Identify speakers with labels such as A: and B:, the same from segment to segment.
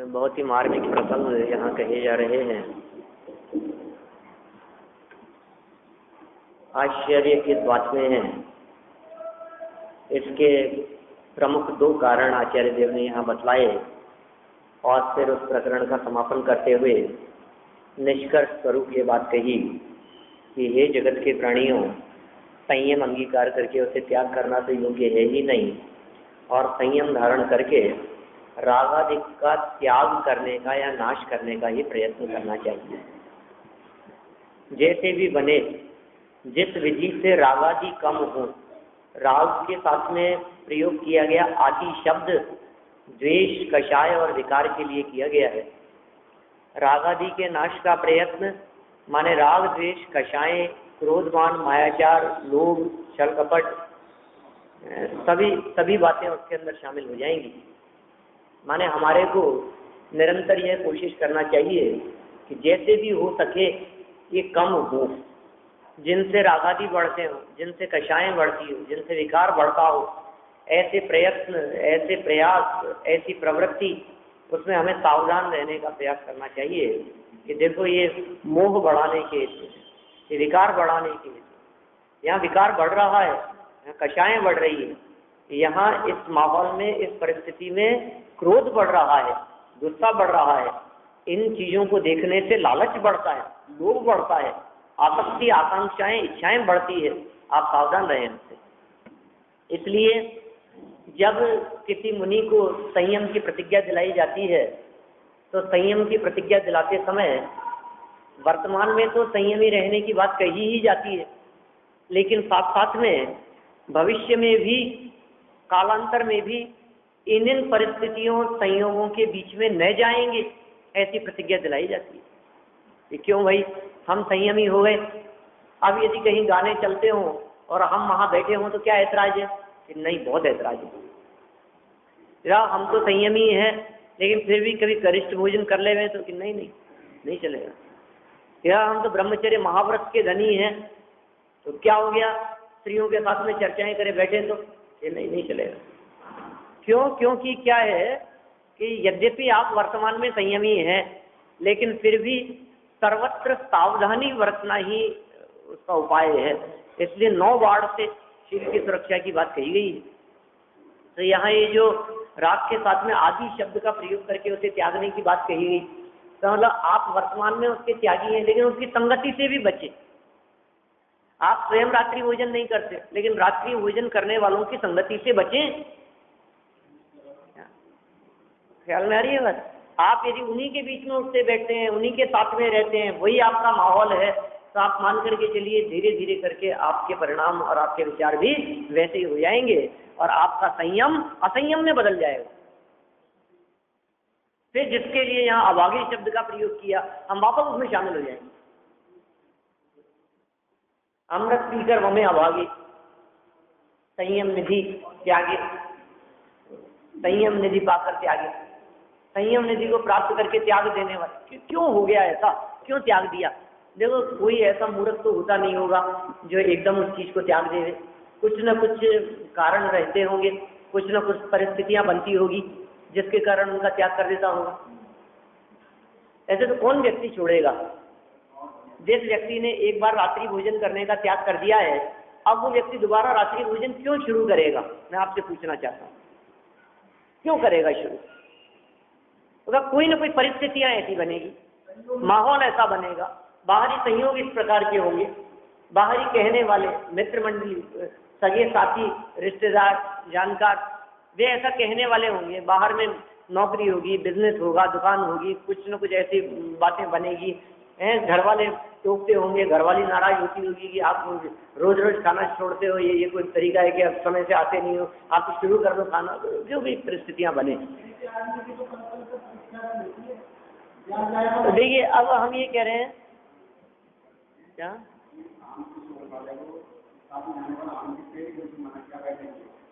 A: बहुत ही मार्मिक प्रसंग यहाँ कहे जा रहे हैं। आश्चर्य किस बात में है, इसके प्रमुख दो कारण आचार्य देव ने यहाँ बतलाए और फिर उस प्रकरण का समापन करते हुए निष्कर्ष स्वरूप ये बात कही कि हे जगत के प्राणियों, संयम अंगीकार करके उसे त्याग करना तो योग्य है ही नहीं, और संयम धारण करके रागादि का त्याग करने का या नाश करने का ही प्रयत्न करना चाहिए। जैसे भी बने, जिस विधि से रागादि कम हो, राग के साथ में प्रयोग किया गया आदि शब्द द्वेष, कषाय और विकार के लिए किया गया है। रागादि के नाश का प्रयत्न माने राग, द्वेष, कषाय, क्रोधमान, मायाचार, लोभ, छल कपट, सभी बातें उसके अंदर शामिल हो जाएंगी। माने हमारे को निरंतर यह कोशिश करना चाहिए कि जैसे भी हो सके ये कम हो। जिनसे रागादि बढ़ते हो, जिनसे कषायें बढ़ती हो, जिनसे विकार बढ़ता हो, ऐसे प्रयत्न, ऐसे प्रयास, ऐसी प्रवृत्ति, उसमें हमें सावधान रहने का प्रयास करना चाहिए कि देखो ये मोह बढ़ाने के हेतु, ये विकार बढ़ाने के हेतु, यहाँ विकार बढ़ रहा है, यहाँ कषायें बढ़ रही है, यहाँ इस माहौल में, इस परिस्थिति में क्रोध बढ़ रहा है, गुस्सा बढ़ रहा है। इन चीज़ों को देखने से लालच बढ़ता है, लोभ बढ़ता है, आसक्ति, आकांक्षाएं, इच्छाएं बढ़ती है। आप सावधान रहें उससे। इसलिए जब किसी मुनि को संयम की प्रतिज्ञा दिलाई जाती है तो संयम की प्रतिज्ञा दिलाते समय वर्तमान में तो संयमी रहने की बात कही ही जाती है, लेकिन साथ साथ में भविष्य में भी, कालांतर में भी इन परिस्थितियों, संयोगों के बीच में न जाएंगे, ऐसी प्रतिज्ञा दिलाई जाती है। कि क्यों भाई, हम संयमी हो गए, अब यदि कहीं गाने चलते हों और हम वहाँ बैठे हों तो क्या ऐतराज है? कि नहीं, बहुत ऐतराज है। या हम तो संयमी हैं लेकिन फिर भी कभी गरिष्ठ भोजन कर ले हुए तो कि नहीं चलेगा। या हम तो ब्रह्मचर्य महाव्रत के धनी हैं तो क्या हो गया, स्त्रियों के साथ में चर्चाएं करे बैठे तो ये नहीं चलेगा। क्यों? क्योंकि क्या है कि यद्यपि आप वर्तमान में संयमी हैं लेकिन फिर भी सर्वत्र सावधानी बरतना ही उसका उपाय है। इसलिए 9 वार्ड से शिव की सुरक्षा की बात कही गई है। तो यहाँ ये जो राग के साथ में आदि शब्द का प्रयोग करके उसे त्यागने की बात कही गई, तो मतलब आप वर्तमान में उसके त्यागी हैं लेकिन उसकी संगति से भी बचे। आप स्वयं रात्रि भोजन नहीं करते लेकिन रात्रि भोजन करने वालों की संगति से बचें। ख्याल में आ रही है बात? आप यदि उन्हीं के बीच में उठते बैठते हैं, उन्हीं के साथ में रहते हैं, वही आपका माहौल है, तो आप मान करके चलिए धीरे धीरे करके आपके परिणाम और आपके विचार भी वैसे ही हो जाएंगे और आपका संयम असंयम में बदल जाएगा। फिर जिसके लिए यहाँ अभागी शब्द का प्रयोग किया, हम वापस उसमें शामिल हो जाएंगे। अमृत पीकर वमें अभागी, संयम निधि त्यागे, संयम निधि पाकर त्यागे, संयम निधि को प्राप्त करके त्याग देने वाले। क्यों हो गया ऐसा? क्यों त्याग दिया? देखो, कोई ऐसा मूर्ख तो होता नहीं होगा जो एकदम उस चीज को त्याग दे। कुछ न कुछ कारण रहते होंगे, कुछ न कुछ परिस्थितियां बनती होगी जिसके कारण उनका त्याग कर देता होगा। ऐसे तो कौन व्यक्ति छोड़ेगा? जिस व्यक्ति ने एक बार रात्रि भोजन करने का त्याग कर दिया है, अब वो व्यक्ति दोबारा रात्रि भोजन क्यों शुरू करेगा? मैं आपसे पूछना चाहता हूँ, क्यों करेगा शुरू? तो कोई ना कोई परिस्थितियां ऐसी बनेगी, माहौल ऐसा बनेगा, बाहरी संयोग इस प्रकार के होंगे, बाहरी कहने वाले मित्र मंडली, सगे साथी, रिश्तेदार, जानकार, वे ऐसा कहने वाले होंगे। बाहर में नौकरी होगी, बिजनेस होगा, दुकान होगी, कुछ न कुछ ऐसी बातें बनेगी घर वाले टोकते होंगे, घर वाली नाराज होती होगी कि आप रोज रोज खाना छोड़ते हो, ये कोई तरीका है कि अब समय से आते नहीं हो, आप शुरू कर दो खाना, जो भी परिस्थितियां बने। तो देखिए अब हम ये कह रहे हैं क्या,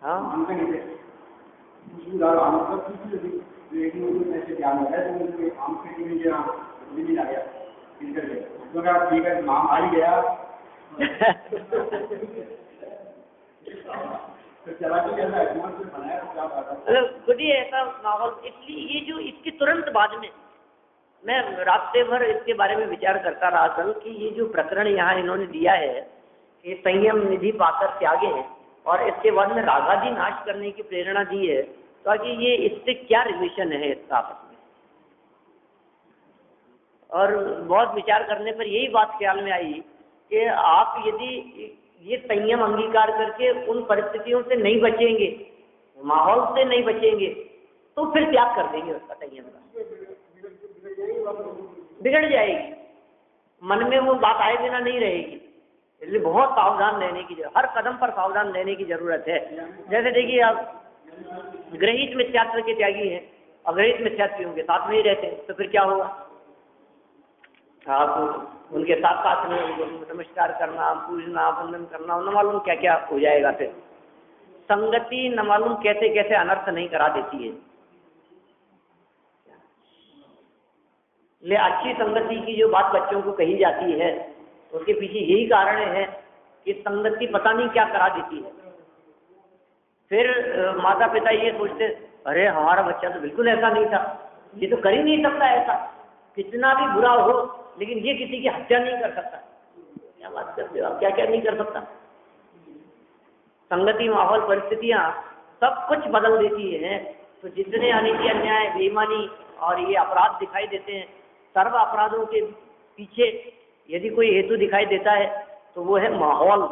A: हाँ खुद ही ऐसा माहौल, इसलिए ये जो इसके तुरंत बाद में मैं रास्ते भर इसके बारे में विचार करता रहा था कि ये जो प्रकरण यहाँ इन्होंने दिया है कि संयम निधि पाकर त्यागे है, और इसके बाद में रागादि नाश करने की प्रेरणा दी है, ताकि ये इससे क्या रिलेशन है इसका आपस में। और बहुत विचार करने पर यही बात ख्याल में आई कि आप यदि ये संयम अंगीकार करके उन परिस्थितियों से नहीं बचेंगे, माहौल से नहीं बचेंगे, तो फिर त्याग कर देंगे उसका, संयम का बिगड़ जाएगी, मन में वो बात आए बिना नहीं रहेगी। इसलिए बहुत सावधान रहने की जरूरत, हर कदम पर सावधान रहने की जरूरत है। जैसे देखिए आप ग्रहित मिथ्यात्व के त्यागी हैं, अग्रहित मिथ्यात्व होंगे साथ में ही रहते हैं, तो फिर क्या होगा, आप उनके साथ साथ में उनको नमस्कार करना, पूजना, वंदन करना, न मालूम क्या क्या हो जाएगा। फिर संगति न मालूम कैसे कैसे अनर्थ नहीं करा देती है। ले अच्छी संगति की जो बात बच्चों को कही जाती है, उसके पीछे यही कारण है कि संगति पता नहीं क्या करा देती है। फिर माता पिता ये सोचते, अरे हमारा बच्चा तो बिल्कुल ऐसा नहीं था, ये तो कर ही नहीं सकता ऐसा, कितना भी बुरा हो लेकिन ये किसी की हत्या नहीं कर सकता। क्या बात करते हो आप, क्या क्या नहीं कर सकता। संगति, माहौल, परिस्थितियां सब कुछ बदल देती है। तो जितने अनिति, अन्याय, बेईमानी और ये अपराध दिखाई देते हैं, सर्व अपराधों के पीछे यदि कोई हेतु दिखाई देता है तो वो है माहौल।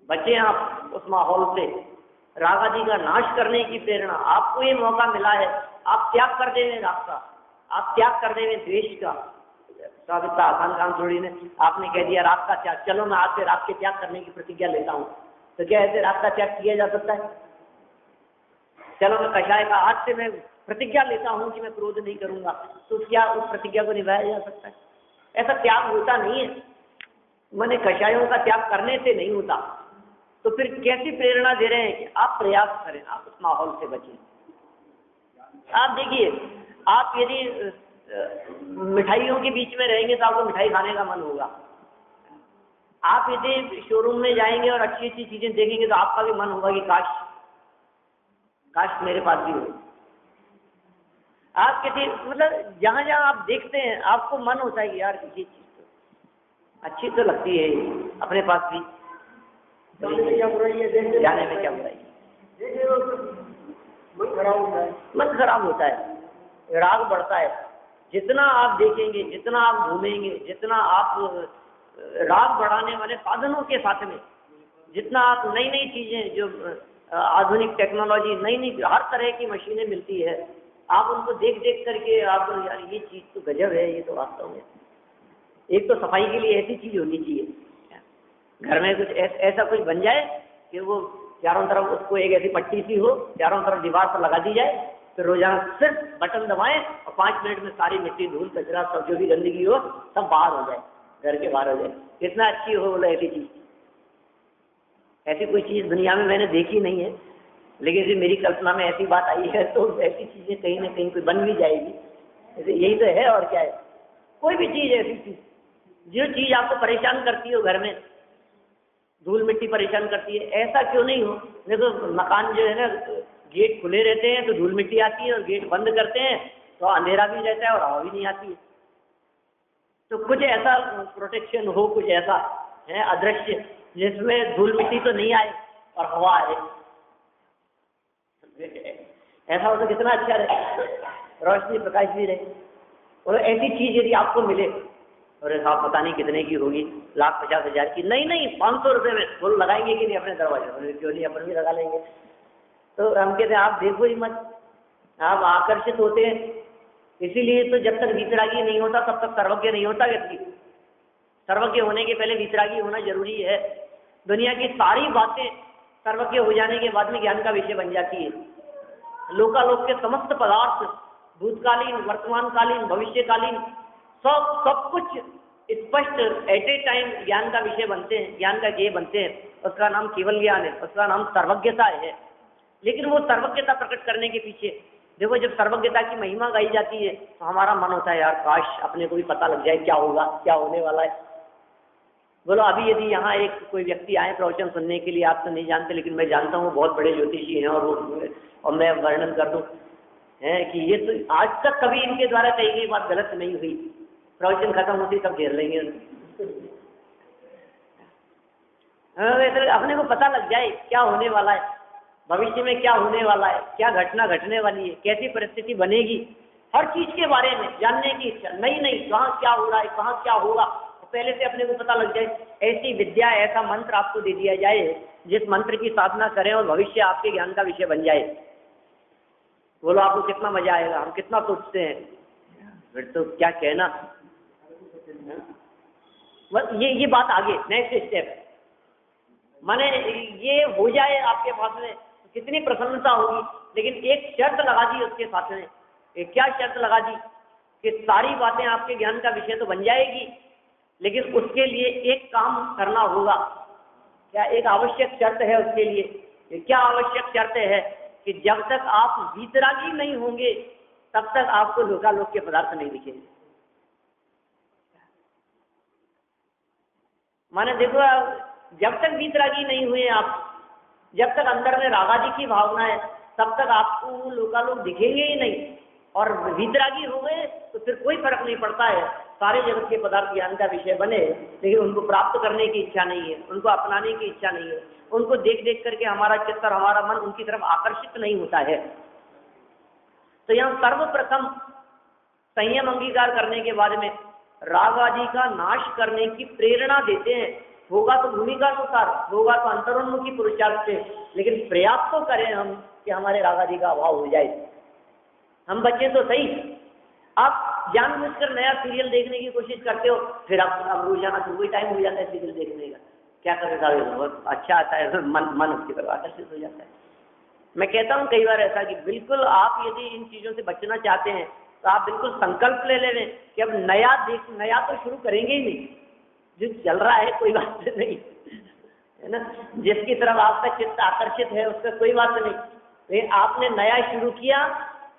A: बचे आप उस माहौल से, राग आदि का नाश करने की प्रेरणा। आपको ये मौका मिला है, आप त्याग कर देंगे राग का, आप त्याग कर देंगे द्वेष का। साहब इतना आसान काम थोड़ी ने, आपने कह दिया राग का त्याग, चलो मैं आज से राग के त्याग करने की प्रतिज्ञा लेता हूँ, तो क्या ऐसे राग का त्याग किया जा सकता है? चलो मैं कषाय का आज से मैं प्रतिज्ञा लेता हूँ कि मैं क्रोध नहीं करूंगा, तो क्या उस प्रतिज्ञा को निभाया जा सकता है? ऐसा त्याग होता नहीं है, मैंने कषायों का त्याग करने से नहीं होता। तो फिर कैसी प्रेरणा दे रहे हैं कि आप प्रयास करें, आप उस माहौल से बचें। आप देखिए, आप यदि मिठाइयों के बीच में रहेंगे तो आपको मिठाई खाने का मन होगा। आप यदि शोरूम में जाएंगे और अच्छी अच्छी चीजें देखेंगे तो आपका भी मन होगा कि काश काश मेरे पास भी हो। आप किसी मतलब जहां जहां आप देखते हैं आपको मन होता है कि यार किसी चीज तो अच्छी तो लगती है अपने पास भी, जाने में क्या बुराई है, मन खराब होता है, राग बढ़ता है। जितना आप देखेंगे, जितना आप घूमेंगे, जितना आप राग बढ़ाने वाले साधनों के साथ में, जितना आप नई नई चीजें, जो आधुनिक टेक्नोलॉजी, नई नई हर तरह की मशीनें मिलती है, आप उनको देख देख करके आप यार ये चीज तो गजब है, ये तो वास्तव में। एक तो सफाई के लिए ऐसी चीज होनी चाहिए, घर में कुछ ऐसा कुछ बन जाए कि वो चारों तरफ उसको एक ऐसी पट्टी सी हो, चारों तरफ दीवार पर लगा दी जाए, फिर रोजाना सिर्फ बटन दबाएं और 5 मिनट में सारी मिट्टी, धूल, कचरा, सब जो भी गंदगी हो सब बाहर हो जाए, घर के बाहर हो जाए। कितना अच्छी हो बोला ऐसी चीज। ऐसी कोई चीज दुनिया में मैंने देखी नहीं है, लेकिन यदि मेरी कल्पना में ऐसी बात आई है तो ऐसी चीजें कहीं ना कहीं कोई बन भी जाएगी। ऐसे यही तो है, और क्या है। कोई भी चीज, ऐसी चीज जो चीज आपको परेशान करती हो, घर में धूल मिट्टी परेशान करती है, ऐसा क्यों नहीं हो। देखो मकान जो है ना, गेट खुले रहते हैं तो धूल मिट्टी आती है, और गेट बंद करते हैं तो अंधेरा भी रहता है और हवा भी नहीं आती है। तो कुछ ऐसा प्रोटेक्शन हो, कुछ ऐसा है अदृश्य जिसमें धूल मिट्टी तो नहीं आए और हवा आए। ऐसा हो तो कितना अच्छा रहे, रोशनी प्रकाश भी रहे। और ऐसी चीज यदि आपको मिले, और साहब पता नहीं कितने की होगी, 1,50,000 की, नहीं 500 रुपये में फूल लगाएंगे कि नहीं अपने दरवाजे, क्यों नहीं, अपन भी लगा लेंगे। तो हम कहते हैं आप देखो ही मत, आप आकर्षित होते हैं इसीलिए तो जब तक वीतरागी नहीं होता तब तक सर्वज्ञ नहीं होता व्यक्ति। सर्वज्ञ होने के पहले वीतरागी होना जरूरी है। दुनिया की सारी बातें सर्वज्ञ हो जाने के बाद में ज्ञान का विषय बन जाती है। लोकालोक के समस्त पदार्थ, भूतकालीन, वर्तमानकालीन, भविष्यकालीन, सब कुछ स्पष्ट एट ए टाइम ज्ञान का विषय बनते हैं, ज्ञान का ज्ञेय बनते हैं। उसका नाम केवल ज्ञान है, उसका नाम सर्वज्ञता है। लेकिन वो सर्वज्ञता प्रकट करने के पीछे देखो, जब सर्वज्ञता की महिमा गाई जाती है तो हमारा मन होता है यार काश अपने को भी पता लग जाए क्या होगा, क्या होने वाला है। बोलो अभी यदि यहाँ एक कोई व्यक्ति आए प्रवचन सुनने के लिए, आप तो नहीं जानते लेकिन मैं जानता हूँ, बहुत बड़े ज्योतिषी हैं और मैं वर्णन कर दूँ है कि ये तो आज तक कभी इनके द्वारा कही गई बात गलत नहीं हुई। प्रवचन खत्म होती सब घेर लेंगे। अपने को पता लग जाए क्या होने वाला है, भविष्य में क्या होने वाला है, क्या घटना घटने वाली है, कैसी परिस्थिति बनेगी, हर चीज के बारे में जानने की इच्छा। नहीं कहाँ क्या हो रहा है, कहाँ क्या होगा, पहले से अपने को पता लग जाए। ऐसी विद्या, ऐसा मंत्र आपको दे दिया जाए जिस मंत्र की साधना करें और भविष्य आपके ज्ञान का विषय बन जाए। बोलो आपको कितना मजा आएगा, हम कितना सोचते हैं, फिर तो क्या कहना। ये बात आगे नेक्स्ट स्टेप, माने ये हो जाए आपके पास में कितनी प्रसन्नता होगी। लेकिन एक शर्त लगा दी उसके साथ में, क्या शर्त लगा दी कि सारी बातें आपके ज्ञान का विषय तो बन जाएगी, लेकिन उसके लिए एक काम करना होगा। क्या एक आवश्यक शर्त है उसके लिए? क्या आवश्यक शर्त है कि जब तक आप वीतरागी नहीं होंगे तब तक आपको लोकालोक के पदार्थ नहीं दिखेंगे। माने देखो, जब तक वीतरागी नहीं हुए आप, जब तक अंदर में रागादि की भावना है, तब तक आपको लोकालोक दिखेंगे ही नहीं। और वीतरागी हो गए तो फिर कोई फर्क नहीं पड़ता है, सारे जगत के पदार्थ ज्ञान का विषय बने, लेकिन उनको प्राप्त करने की इच्छा नहीं है, उनको अपनाने की इच्छा नहीं है, उनको देख देख करके हमारा चित्त और हमारा मन उनकी तरफ आकर्षित नहीं होता है। तो यहाँ सर्वप्रथम संयम अंगीकार करने के बाद में राग आदि का नाश करने की प्रेरणा देते हैं। होगा तो भूमिका अनुसार, होगा तो अंतरोन्मुखी पुरुषार्थ से, लेकिन प्रयास तो करें हम कि हमारे राग आदि का अभाव हो जाए। हम बच्चे तो सही, आप जानबूझकर नया सीरियल देखने की कोशिश करते हो, फिर आप रोजाना तो वही टाइम हो जाता है सीरियल देखने का, क्या करेगा, बहुत अच्छा आता है, मन उसकी तरफ आकर्षित हो जाता है। मैं कहता हूँ कई बार ऐसा कि बिल्कुल आप यदि इन चीज़ों से बचना चाहते हैं तो आप बिल्कुल संकल्प ले लें कि अब नया तो शुरू करेंगे ही नहीं, जो चल रहा है कोई बात नहीं है ना, जिसकी तरफ आपका चित्त आकर्षित है उसका कोई बात नहीं। लेकिन आपने नया शुरू किया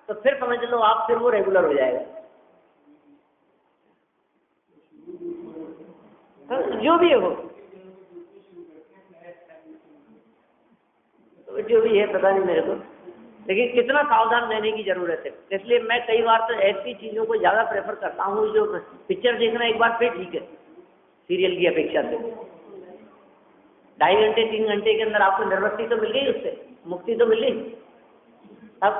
A: तो फिर समझ लो आप फिर वो रेगुलर हो जाएगा। तो जो भी हो, तो जो भी है पता नहीं मेरे को, लेकिन कितना सावधान रहने की जरूरत है। इसलिए मैं कई बार तो ऐसी चीजों को ज्यादा प्रेफर करता हूँ, जो पिक्चर देखना एक बार फिर ठीक है सीरियल की अपेक्षा से। 2.5 घंटे 3 घंटे के अंदर आपको निर्वृत्ति तो मिल गई, उससे मुक्ति तो मिल गई। अब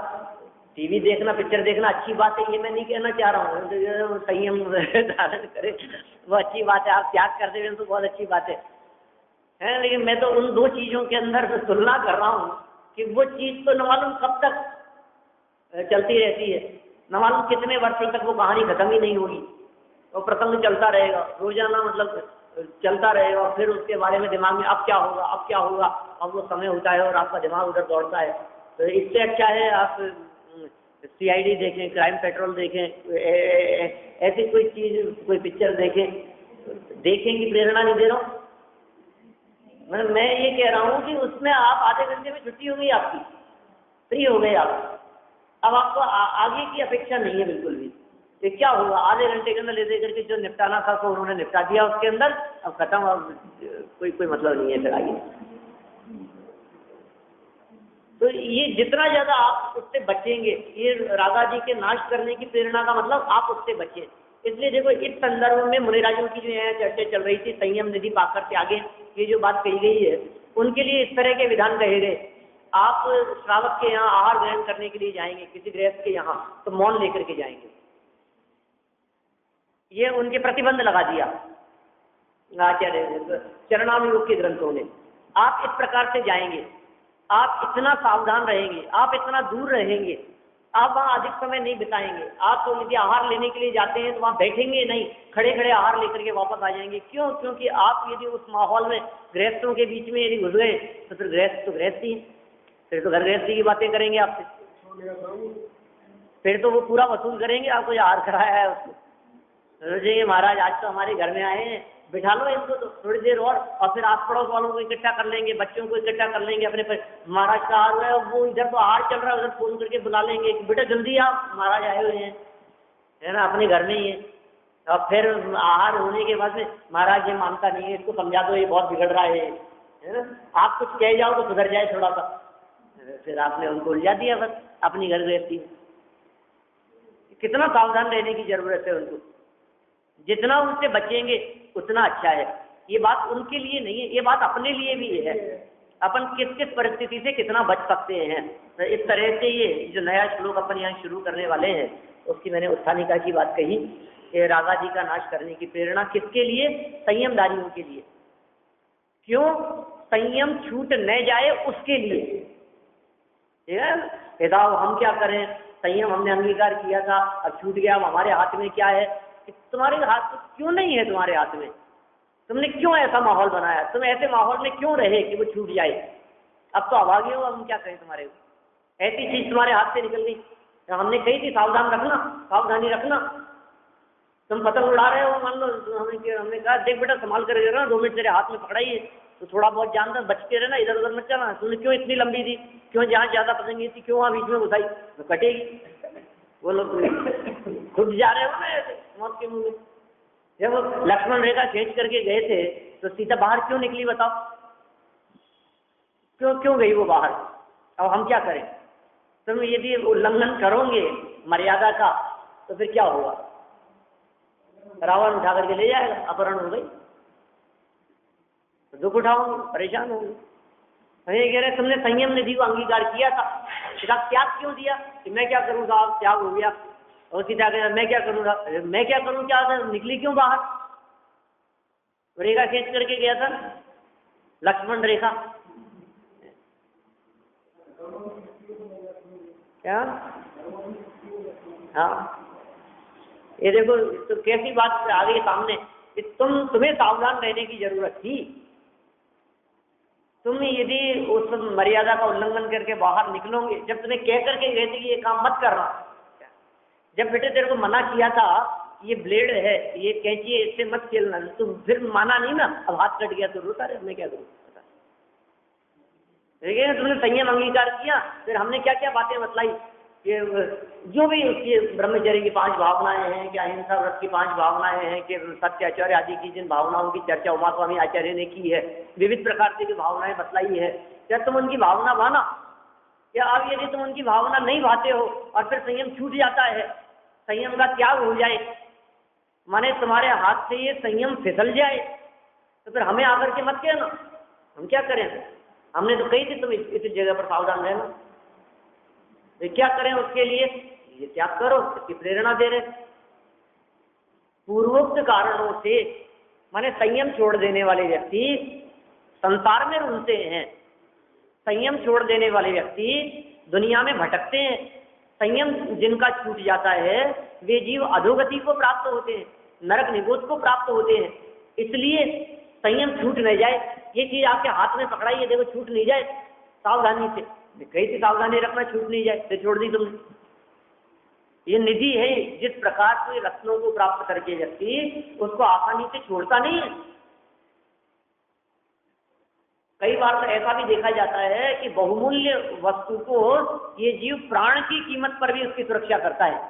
A: टीवी देखना, पिक्चर देखना अच्छी बात है, ये मैं नहीं कहना चाह रहा हूँ, संयम धारण करे वो अच्छी बात है, आप त्याग कर दें तो बहुत अच्छी बात है। लेकिन मैं तो उन दो चीजों के अंदर तुलना कर रहा हूँ कि वो चीज तो न मालूम कब तक चलती रहती है, न मालूम कितने वर्षों तक वो कहानी खत्म ही नहीं होगी, वो प्रसंग चलता रहेगा रोजाना, मतलब चलता रहेगा। फिर उसके बारे में दिमाग में अब क्या होगा, अब क्या होगा, अब वो समय होता है और आपका दिमाग उधर दौड़ता है। तो इससे अच्छा है आप CID देखें, क्राइम पेट्रोल देखें, ऐसी कोई चीज, कोई पिक्चर देखें की प्रेरणा नहीं दे रहा हूँ मैं ये कह रहा हूँ कि उसमें आप आधे घंटे में छुट्टी हो गई आपकी, फ्री हो गए आप, अब आपको आगे की अपेक्षा नहीं है बिल्कुल भी। ये क्या होगा, आधे घंटे के अंदर ले दे करके जो निपटाना था तो उन्होंने निपटा दिया उसके अंदर, अब खत्म, अब कोई मतलब नहीं है फिर आगे। तो ये जितना ज्यादा आप उससे बचेंगे, ये रागादि के नाश करने की प्रेरणा का मतलब आप उससे बचें। इसलिए देखो इस संदर्भ में मुनिराजों की जो यहाँ चर्चा चल रही थी, संयम निधि पाकर त्यागे, ये जो बात कही गई है उनके लिए इस तरह के विधान कहे गए। आप श्रावक के यहाँ आहार ग्रहण करने के लिए जाएंगे, किसी गृहस्थ के यहाँ, तो मौन लेकर के जाएंगे, ये उनके प्रतिबंध लगा दिया आचार्य चरणानुयोग के ग्रंथों ने। आप इस प्रकार से जाएंगे, आप इतना सावधान रहेंगे, आप इतना दूर रहेंगे, आप वहाँ अधिक समय नहीं बिताएंगे। आप तो यदि आहार लेने के लिए जाते हैं तो वहाँ बैठेंगे नहीं, खड़े खड़े आहार लेकर के वापस आ जाएंगे। क्यों? क्योंकि आप यदि उस माहौल में गृहस्थों के बीच में यदि घुस गए तो फिर गृहस्थ तो गृहस्थी है, फिर तो घर गृहस्थी की बातें करेंगे आपसे, फिर तो वो पूरा वसूल करेंगे आपको जो आहार कराया है उसको। सोचेंगे महाराज आज तो हमारे घर में आए हैं, बिठा लो इनको तो थोड़ी देर और फिर आस पड़ोस वालों को इकट्ठा कर लेंगे, बच्चों को इकट्ठा कर लेंगे अपने पर। महाराज का आहार है, वो इधर तो आहार चल रहा है, उधर फोन करके बुला लेंगे कि बेटा जल्दी आप, महाराज आए हुए हैं, है ना, अपने घर में ही है। और फिर आहार होने के बाद में महाराज ये मानता नहीं है, इसको समझा दो, ये बहुत बिगड़ रहा है ना। आप कुछ कह जाओ तो सुधर जाए थोड़ा सा, फिर आपने उनको उलझा दिया बस अपनी घर गृहस्थी में। कितना सावधान रहने की जरूरत है उनको, जितना उनसे बचेंगे उतना अच्छा है। ये बात उनके लिए नहीं है, ये बात अपने लिए भी है। अपन किस किस परिस्थिति से कितना बच सकते हैं। तो इस तरह से ये जो नया श्लोक अपन यहाँ शुरू करने वाले हैं, उसकी मैंने उत्थानिका की बात कही कि रागादि का नाश करने की प्रेरणा किसके लिए? संयमधारियों के लिए। क्यों? संयम छूट न जाए उसके लिए। ठीक है, बताओ हम क्या करें? संयम हमने अंगीकार किया था, अब छूट गया, अब हमारे हाथ में क्या है? तुम्हारे हाथ क्यों नहीं है? तुम्हारे हाथ में तुमने क्यों ऐसा माहौल बनाया? तुम ऐसे माहौल में क्यों रहे कि वो छूट जाए? अब तो अभागे हो, हम क्या करें तुम्हारे को? ऐसी चीज तुम्हारे हाथ से निकल गई। तो हमने कही थी सावधान रखना, सावधानी रखना। तुम पतंग उड़ा रहे हो, मान लो हमने कहा देख बेटा संभाल कर रहना, 2 मिनट तेरे हाथ में पकड़ाइए तो थोड़ा बहुत जानता, बचते रहना, इधर उधर मत चलना। तुमने क्यों इतनी लंबी दी? क्यों जहाँ ज्यादा पतंगी थी क्यों वहाँ बीच में घुसाई? तो कटेगी। वो लोग खुद जा रहे हो ना ऐसे मौत के मुंह में। जब लक्ष्मण रेखा खींच करके गए थे तो सीता बाहर क्यों निकली बताओ? क्यों गई वो बाहर? अब हम क्या करें? तुम यदि उल्लंघन करोगे मर्यादा का तो फिर क्या होगा? रावण उठा करके ले जाएगा, अपहरण हो गई, तो दुख उठाओगे, परेशान होंगे। ये कह रहे तुमने संयम निधि को अंगीकार किया था, त्याग क्यों दिया? कि मैं क्या करूँ साहब, त्याग हो गया। और सीता कह मैं क्या करूँगा? मैं क्या करूँ, क्या था? निकली क्यों बाहर? रेखा खींच करके गया था लक्ष्मण रेखा। क्या? हाँ, ये देखो तो कैसी बात आ गई सामने कि तुम्हें सावधान रहने की जरूरत थी। तुम यदि उस मर्यादा का उल्लंघन करके बाहर निकलोगे, जब तुम्हें कह करके गए थे कि ये काम मत करना, जब बेटे तेरे को मना किया था ये ब्लेड है, ये कैंची है, इससे मत खेलना, तुम फिर माना नहीं ना, अब हाथ कट गया तो रोता रहे, मैं क्या करूँ? देखिए तुमने संयम अंगीकार किया, फिर हमने क्या क्या बातें बतलाई कि जो भी उसकी ब्रह्मचर्य की 5 भावनाएं हैं, कि अहिंसा व्रत की 5 भावनाएं हैं, कि सत्य आचार्य आदि की जिन भावनाओं की चर्चा उमा स्वामी आचार्य ने की है, विविध प्रकार से की भावनाएं बतलाई है। क्या तुम उनकी भावना भाना? या अब यदि तुम उनकी भावना नहीं भाते हो और फिर संयम छूट जाता है, संयम का त्याग हो जाए, माने तुम्हारे हाथ से ये संयम फिसल जाए, तो फिर हमें आकर के मत कहना, हम क्या करें? हमने तो कही थी तुम इस जगह पर सावधान रहना। तो क्या करें उसके लिए? ये त्याग करो, इसकी प्रेरणा दे रहे। पूर्वोक्त कारणों से माने संयम छोड़ देने वाले व्यक्ति संसार में रुलते हैं, संयम छोड़ देने वाले व्यक्ति दुनिया में भटकते हैं। संयम जिनका छूट जाता है वे जीव अधोगति को प्राप्त होते हैं, नरक निगोद को प्राप्त होते हैं। इसलिए संयम छूट नहीं जाए, ये चीज आपके हाथ में पकड़ाई है, देखो छूट नहीं जाए, सावधानी से। कहीं से सावधानी रखना, छूट नहीं जाए तो छोड़ दी तुमने। ये निधि है, जिस प्रकार से रत्नों को प्राप्त करके व्यक्ति उसको आसानी से छोड़ता नहीं है। कई बार तो ऐसा भी देखा जाता है कि बहुमूल्य वस्तु को ये जीव प्राण की कीमत पर भी उसकी सुरक्षा करता है।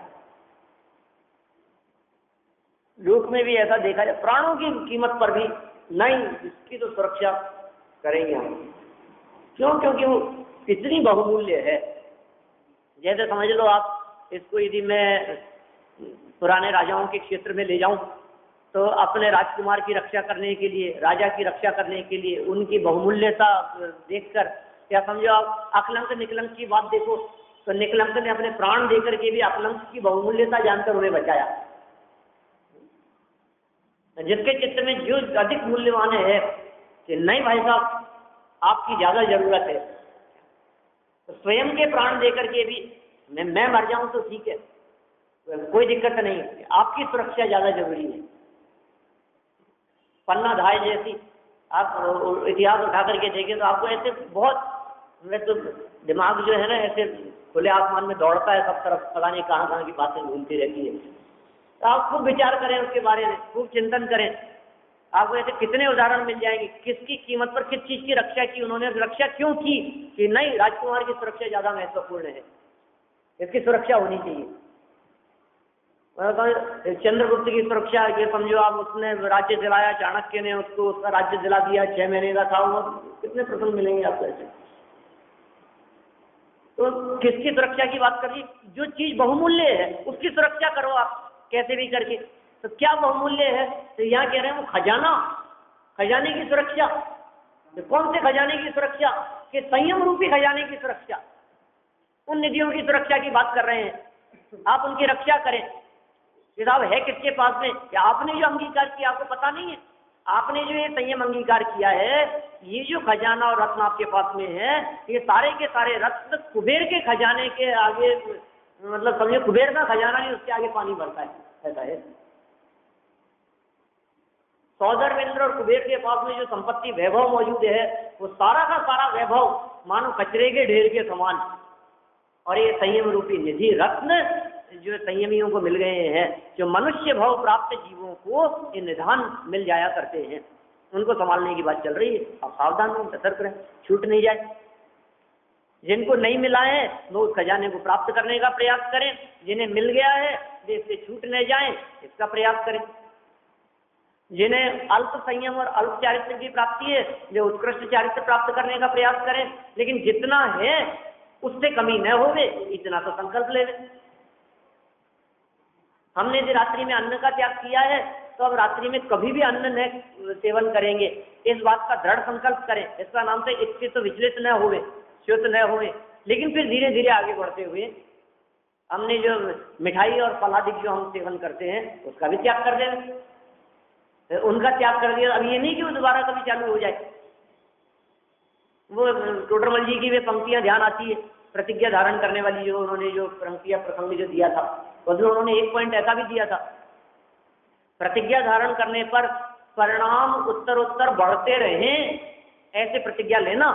A: लोक में भी ऐसा देखा जाए, प्राणों की कीमत पर भी नहीं, इसकी तो सुरक्षा करेंगे हम। क्यों? क्योंकि वो इतनी बहुमूल्य है। जैसे समझ लो आप इसको, यदि मैं पुराने राजाओं के क्षेत्र में ले जाऊं तो अपने राजकुमार की रक्षा करने के लिए, राजा की रक्षा करने के लिए उनकी बहुमूल्यता देखकर, क्या समझो आप, अकलंक निकलंक की बात देखो तो निकलंक ने अपने प्राण देकर के भी अकलंक की बहुमूल्यता जानकर उन्हें बचाया। जिसके चित्त में जो अधिक मूल्यवान है कि नहीं भाई साहब आपकी ज्यादा जरूरत है, तो स्वयं के प्राण देकर के भी मैं मर जाऊं तो ठीक है, कोई दिक्कत नहीं, आपकी सुरक्षा ज्यादा जरूरी है। पन्ना धाय जैसी आप इतिहास उठा करके देखें तो आपको ऐसे बहुत, मैं तो दिमाग जो है ना ऐसे खुले आसमान में दौड़ता है, सब तरफ पता नहीं कहाँ कहाँ की बातें घूमती रहती है। तो आप खूब विचार करें उसके बारे में, खूब चिंतन करें, आपको ऐसे कितने उदाहरण मिल जाएंगे किसकी कीमत पर किस चीज की रक्षा की उन्होंने, रक्षा क्यों की कि नहीं राजकुमार की सुरक्षा ज्यादा महत्वपूर्ण है, इसकी सुरक्षा होनी चाहिए। चंद्रगुप्त की सुरक्षा ये समझो आप, उसने राज्य दिलाया, चाणक्य ने उसको उसका राज्य दिला दिया, 6 महीने का था वो, कितने प्रसंग मिलेंगे आपको ऐसे। तो किसकी सुरक्षा की बात करिए, जो चीज बहुमूल्य है उसकी सुरक्षा करो आप कैसे भी करके। तो क्या बहुमूल्य है, तो यहाँ कह रहे हैं वो खजाना, खजाने की सुरक्षा। तो कौन से खजाने की सुरक्षा, कि संयम रूपी खजाने की सुरक्षा, उन निधियों की सुरक्षा की बात कर रहे हैं। आप उनकी रक्षा करें कि साहब है किसके पास में, या आपने जो अंगीकार किया आपको पता नहीं है, आपने जो ये संयम अंगीकार किया है, ये जो खजाना और रत्न आपके पास में है, ये सारे के सारे रत्न कुबेर के खजाने के आगे, मतलब समझो कुबेर का खजाना नहीं, उसके आगे पानी भरता है, ऐसा है। सौधर्मेंद्र और कुबेर के पास में जो संपत्ति वैभव मौजूद है, वो सारा का सारा वैभव मानो कचरे के ढेर के समान। और ये संयम रूपी निधि रत्न जो संयमियों को मिल गए हैं, जो मनुष्य भाव प्राप्त जीवों को ये निधान मिल जाया करते हैं, उनको संभालने की बात चल रही है। आप सावधान रहें, सतर्क रहें, छूट नहीं जाए। जिनको नहीं मिला है वो उस खजाने को प्राप्त करने का प्रयास करें, जिन्हें मिल गया है वे इससे छूट नहीं जाए इसका प्रयास करें। जिन्हें अल्प संयम और अल्प चारित्र की प्राप्ति है वे उत्कृष्ट चारित्र प्राप्त करने का प्रयास करें, लेकिन जितना है उससे कमी न होवे इतना तो संकल्प ले। हमने जो रात्रि में अन्न का त्याग किया है, तो अब रात्रि में कभी भी अन्न न सेवन करेंगे, इस बात का दृढ़ संकल्प करें। इसका नाम से इससे तो विचलित न होवे, च्युत न होवे। लेकिन फिर धीरे धीरे आगे बढ़ते हुए हमने जो मिठाई और फलादिक जो हम सेवन करते हैं उसका भी त्याग कर देना, उनका त्याग कर दिया। अब ये नहीं कि वो दोबारा कभी चालू हो जाए। वो टोडरमल जी की वे पंक्तियां ध्यान आती है, प्रतिज्ञा धारण करने वाली, जो उन्होंने जो पंक्तियां प्रसंग जो दिया था, उसमें उन्होंने एक पॉइंट ऐसा भी दिया था, प्रतिज्ञा धारण करने पर परिणाम उत्तर उत्तर बढ़ते रहें, ऐसे प्रतिज्ञा लेना,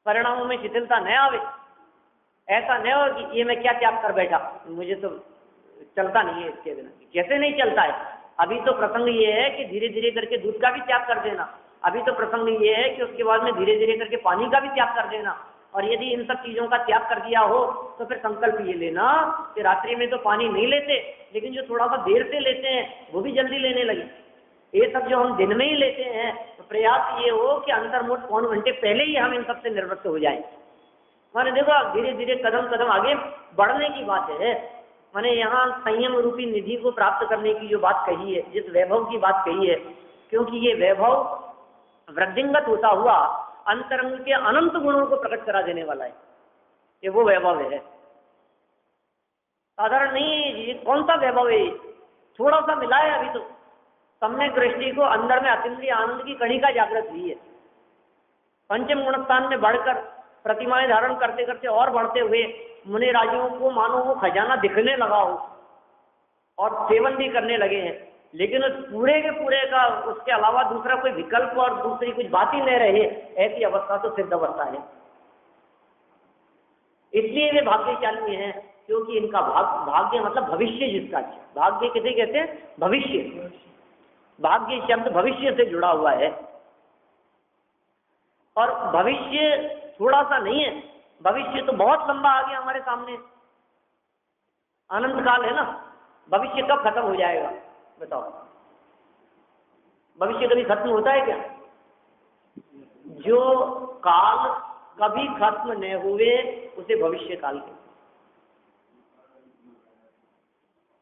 A: परिणामों में शिथिलता न आवे। ऐसा न हो कि ये मैं क्या त्याग कर बैठा, मुझे तो चलता नहीं है इसके बिना। कैसे नहीं चलता है? अभी तो प्रसंग ये है कि धीरे धीरे करके दूध का भी त्याग कर देना, अभी तो प्रसंग ये है कि उसके बाद में धीरे धीरे करके पानी का भी त्याग कर देना। और यदि इन सब चीजों का त्याग कर दिया हो तो फिर संकल्प ये लेना कि रात्रि में तो पानी नहीं लेते, लेकिन जो थोड़ा सा देर से लेते हैं वो भी जल्दी लेने लगे। ये सब जो हम दिन में ही लेते हैं, तो प्रयास ये हो कि अंतर्मुठ पौन घंटे पहले ही हम इन सब से निवृत्त हो जाए। माने देखो धीरे धीरे कदम कदम आगे बढ़ने की बात है। मैंने यहाँ संयम रूपी निधि को प्राप्त करने की जो बात कही है, जिस वैभव की बात कही है, क्योंकि ये वैभव वृद्धिंगत होता हुआ अंतरंग के अनंत गुणों को प्रकट करा देने वाला है। ये वो वैभव है, साधारण नहीं है। ये कौन सा वैभव है? थोड़ा सा मिला है अभी तो, सम्यक दृष्टि को अंदर में अतीन्द्रिय आनंद की कणिका जागृत हुई है। पंचम गुणस्थान में बढ़कर प्रतिमाएं धारण करते करते और बढ़ते हुए मुनि राजियों को मानो वो खजाना दिखने लगा हो और सेवन भी करने लगे हैं, लेकिन उस पूरे के पूरे का उसके अलावा दूसरा कोई विकल्प और दूसरी कुछ बात ही नहीं रहे, ऐसी अवस्था तो सिद्ध अवस्था है। इसलिए वे भाग्यशाली हैं, क्योंकि इनका भाग्य मतलब भविष्य, जिसका भाग्य किसे कहते हैं? भविष्य। भाग्य शब्द भविष्य से जुड़ा हुआ है, और भविष्य थोड़ा सा नहीं है, भविष्य तो बहुत लंबा आ गया हमारे सामने, अनंत काल है ना। भविष्य कब खत्म हो जाएगा बताओ? भविष्य कभी खत्म होता है क्या? जो काल कभी खत्म न हुए उसे भविष्य काल के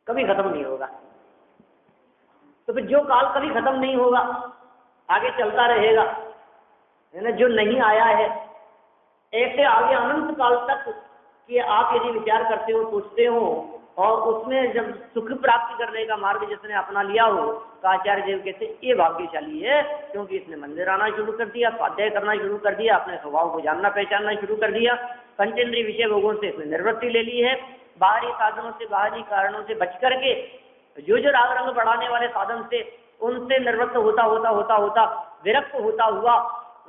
A: कभी खत्म नहीं होगा। तो फिर जो काल कभी खत्म नहीं होगा, आगे चलता रहेगा, है ना, जो नहीं आया है, ऐसे आगे अनंत काल तक कि आप यदि विचार करते हो, सोचते हो और उसमें जब सुख प्राप्ति करने का मार्ग जिसने अपना लिया हो तो आचार्य देव कहते हैं ये भाग्यशाली है, क्योंकि इसने मंदिर आना शुरू कर दिया, स्वाध्याय करना शुरू कर दिया, अपने स्वभाव को जानना पहचानना शुरू कर दिया, पंचेंद्रीय विषय भोगों से इसने निवृत्ति ले ली है, बाहरी साधनों से बाहरी कारणों से बच करके जो राग रंग बढ़ाने वाले साधन से उनसे निवृत्त होता होता होता होता विरक्त होता हुआ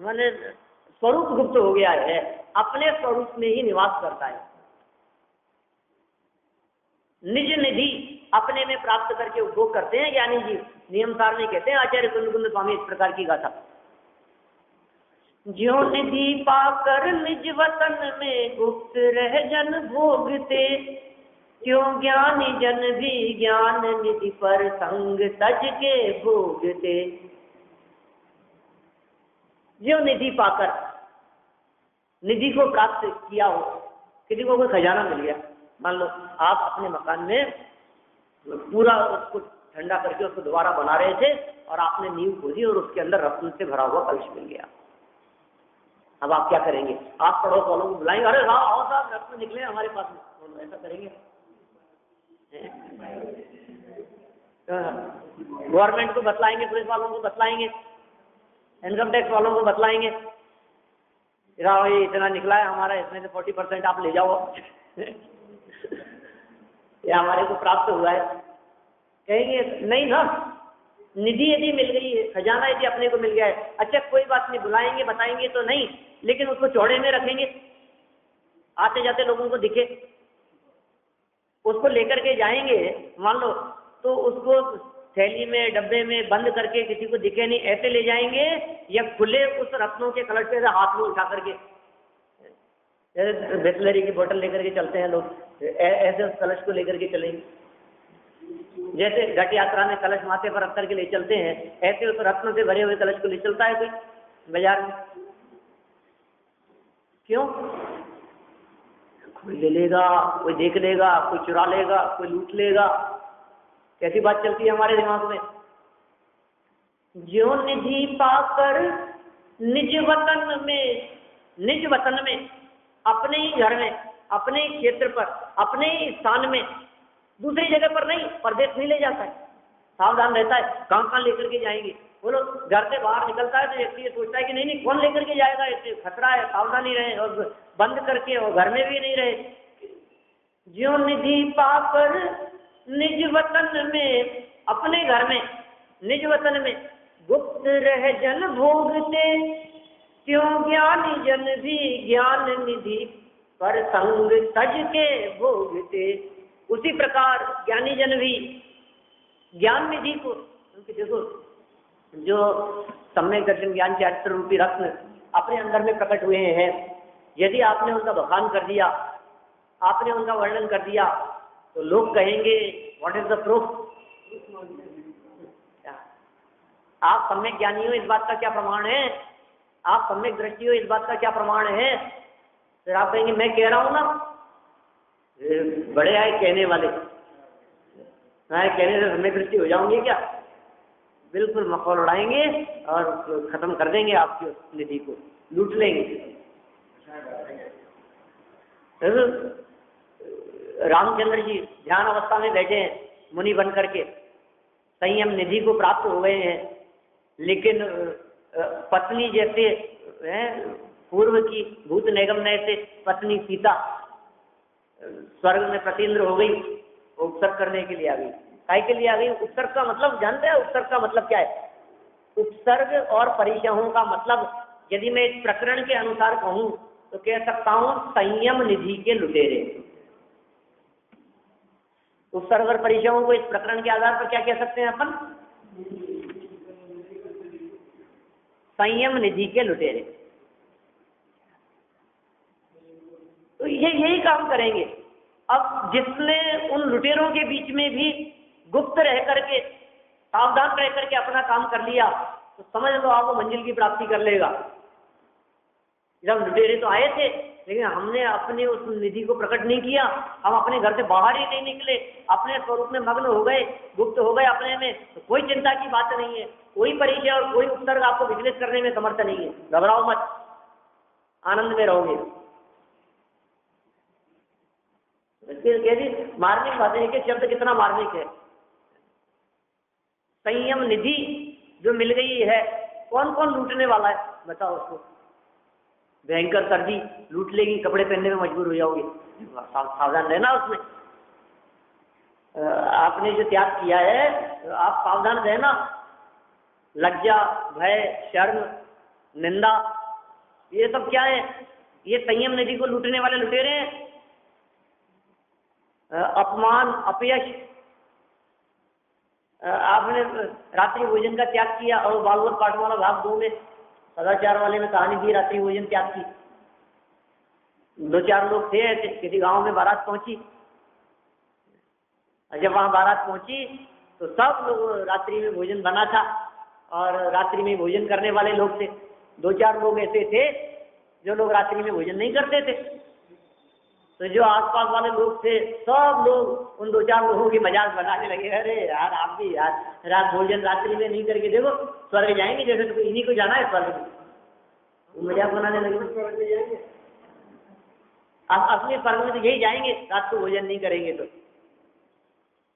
A: मैंने स्वरूप गुप्त हो गया है, अपने स्वरूप में ही निवास करता है, निज निधि अपने में प्राप्त करके उपभोग करते हैं ज्ञानी जी। नियम सार में कहते हैं आचार्य कुंद स्वामी इस प्रकार की गाथा, ज्यों निधि पाकर निज वतन में गुप्त रह जन भोगते, क्यों ज्ञानी जन भी ज्ञान निधि पर संग तज के भोगते। ज्यों निधि पाकर, निधि को प्राप्त किया हो, किसी को कोई खजाना मिल गया, मान लो आप अपने मकान में पूरा उसको ठंडा करके उसको दोबारा बना रहे थे और आपने नींव खोदी और उसके अंदर रत्न से भरा हुआ कलश मिल गया। अब आप क्या करेंगे? आप पड़ोस वालों को बुलाएंगे, अरे वाह आओ साहब रत्न निकले हमारे पास में, ऐसा करेंगे? गवर्नमेंट को बतलाएंगे, पुलिस वालों को बतलाएंगे, इनकम टैक्स वालों को बतलाएंगे, ये इतना निकला है हमारा, इसमें से 40% आप ले जाओ ये हमारे को प्राप्त हुआ है। कहेंगे नहीं ना, निधि यदि मिल गई है, खजाना यदि अपने को मिल गया है, अच्छा कोई बात नहीं, बुलाएंगे बताएंगे तो नहीं, लेकिन उसको चौड़े में रखेंगे, आते जाते लोगों को दिखे, उसको लेकर के जाएंगे मान लो, तो उसको थैली में डब्बे में बंद करके किसी को दिखे नहीं ऐसे ले जाएंगे, या खुले उस रत्नों के कलश से हाथ में उठा करके, बिस्लरी की बोतल लेकर के चलते हैं लोग, ऐसे उस कलश को लेकर के चलेंगे, जैसे घट यात्रा में कलश माथे पर रख करके ले चलते हैं, ऐसे उस रत्न से भरे हुए कलश को ले चलता है कोई बाजार में? क्यों? कोई ले लेगा, कोई देख लेगा, कोई चुरा लेगा, कोई लूट लेगा, कैसी बात चलती है हमारे दिमाग में। ज्यों निधि पाकर निज वतन में, निज वतन में, अपने ही घर में, अपने ही क्षेत्र पर, अपने ही स्थान में, दूसरी जगह पर नहीं, परदेश नहीं ले जाता है, सावधान रहता है, कहाँ कहाँ लेकर के जाएंगे। बोलो घर से बाहर निकलता है तो व्यक्ति ये सोचता है कि नहीं नहीं कौन लेकर के जाएगा, इससे खतरा है, सावधानी रहे, और बंद करके और घर में भी नहीं रहे। ज्यों निधि पाकर निज वतन में, अपने घर में, निज वतन में, गुप्त रह जन भोगते, क्यों ज्ञानी जन भी ज्ञान निधि पर संग तज के भोगते। उसी प्रकार ज्ञानी जन भी ज्ञान निधि को, क्योंकि देखो जो सम्यक दर्शन ज्ञान चैत्र रूपी रत्न अपने अंदर में प्रकट हुए हैं, यदि आपने उनका बखान कर दिया, आपने उनका वर्णन कर दिया, तो लोग कहेंगे व्हाट इज द प्रूफ? आप सम्यक ज्ञानी हो इस बात का क्या प्रमाण है? आप सम्यक दृष्टि हो इस बात का क्या प्रमाण है? फिर आप कहेंगे मैं कह रहा हूं ना, बड़े आए कहने वाले, मैं कहने से सम्यक दृष्टि हो जाऊंगी क्या? बिल्कुल मखौल उड़ाएंगे और खत्म कर देंगे आपकी निधि को, लूट लेंगे। रामचंद्र जी ध्यान अवस्था में बैठे हैं, मुनि बन करके संयम निधि को प्राप्त हो गए हैं, लेकिन पत्नी जैसे पूर्व की भूत निगमनय से पत्नी सीता स्वर्ग में प्रतिन्द्र हो गई, उपसर्ग करने के लिए आ गई। काय के लिए आ गई? उपसर्ग का मतलब जानते हैं? उपसर्ग का मतलब क्या है? उपसर्ग और परिचयों का मतलब यदि मैं इस प्रकरण के अनुसार कहूं तो कह सकता हूं संयम निधि के लुटेरे। उपसर्ग और परिचयों को इस प्रकरण के आधार पर क्या कह सकते हैं अपन? संयम निधि के लुटेरे। तो यही काम करेंगे। अब जिसने उन लुटेरों के बीच में भी गुप्त रह करके, सावधान रह करके अपना काम कर लिया, तो समझ लो आप वो मंजिल की प्राप्ति कर लेगा। जब लुटेरे तो आए थे, लेकिन हमने अपने उस निधि को प्रकट नहीं किया, हम अपने घर से बाहर ही नहीं निकले, अपने स्वरूप में मग्न हो गए, गुप्त हो गए अपने में, तो कोई चिंता की बात नहीं है, कोई परिचय और कोई उपसर्ग आपको विचलित करने में समर्थ नहीं है। घबराओ मत, आनंद में रहोगे। कह दी मार्मिक बात है कि शब्द कितना मार्मिक है। संयम निधि जो मिल गई है, कौन कौन लूटने वाला है बताओ उसको। भयंकर सर्दी लूट लेगी, कपड़े पहनने में मजबूर हो जाओगे, सावधान रहना उसमें। आपने जो त्याग किया है आप सावधान रहना। लज्जा, भय, शर्म, निंदा, ये सब क्या है? ये संयम निधि को लूटने वाले लुटेरे हैं। अपमान, अपयश, आपने रात्रि भोजन का त्याग किया और भागवत पाठमाला भाग 2 में सदाचार वाले में कहानी दी, रात्रि भोजन त्याग की। 2-4 लोग थे ऐसे, किसी गांव में बारात पहुंची, जब वहां बारात पहुंची तो सब लोग, रात्रि में भोजन बना था और रात्रि में भोजन करने वाले लोग थे। 2-4 लोग ऐसे थे जो लोग रात्रि में भोजन नहीं करते थे। तो जो आसपास वाले लोग थे सब लोग उन 2-4 लोगों की मजाक बनाने लगे, अरे यार आप भी यार रात भोजन रात्रि में नहीं करके देखो स्वर्ग जाएंगे, जैसे तो इन्हीं को जाना है स्वर्ग में। वो मजाक बनाने लगे, आप अपने स्वर्ग में तो यही जाएंगे रात को भोजन नहीं करेंगे तो।